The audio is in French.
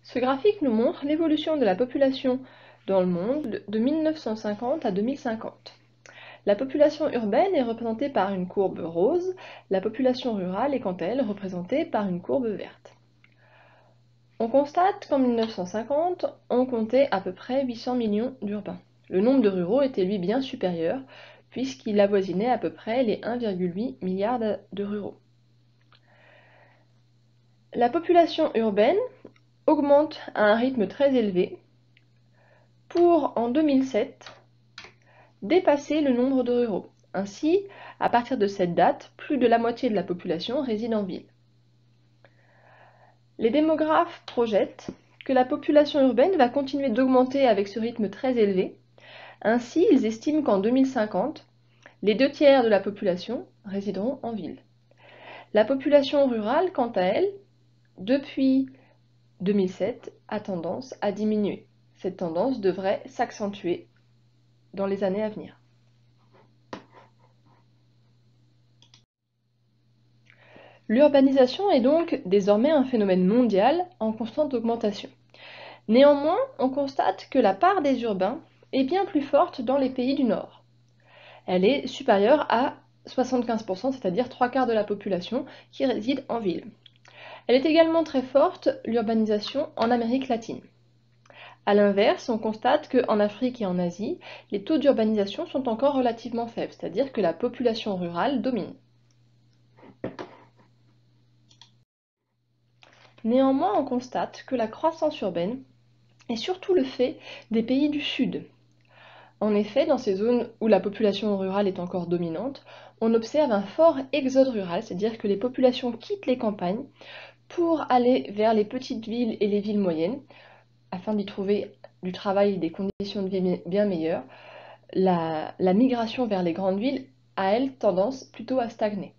Ce graphique nous montre l'évolution de la population dans le monde de 1950 à 2050. La population urbaine est représentée par une courbe rose, la population rurale est quant à elle représentée par une courbe verte. On constate qu'en 1950, on comptait à peu près 800 millions d'urbains. Le nombre de ruraux était lui bien supérieur, puisqu'il avoisinait à peu près les 1,8 milliard de ruraux. La population urbaine augmente à un rythme très élevé pour, en 2007, dépasser le nombre de ruraux. Ainsi, à partir de cette date, plus de la moitié de la population réside en ville. Les démographes projettent que la population urbaine va continuer d'augmenter avec ce rythme très élevé. Ainsi, ils estiment qu'en 2050, les 2 tiers de la population résideront en ville. La population rurale, quant à elle, depuis 2007, a tendance à diminuer. Cette tendance devrait s'accentuer dans les années à venir. L'urbanisation est donc désormais un phénomène mondial en constante augmentation. Néanmoins, on constate que la part des urbains est bien plus forte dans les pays du Nord. Elle est supérieure à 75%, c'est-à-dire 3/4 de la population qui réside en ville. Elle est également très forte, l'urbanisation, en Amérique latine. A l'inverse, on constate qu'en Afrique et en Asie, les taux d'urbanisation sont encore relativement faibles, c'est-à-dire que la population rurale domine. Néanmoins, on constate que la croissance urbaine est surtout le fait des pays du Sud. En effet, dans ces zones où la population rurale est encore dominante, on observe un fort exode rural, c'est-à-dire que les populations quittent les campagnes pour aller vers les petites villes et les villes moyennes, afin d'y trouver du travail et des conditions de vie bien meilleures. La migration vers les grandes villes a, elle, tendance plutôt à stagner.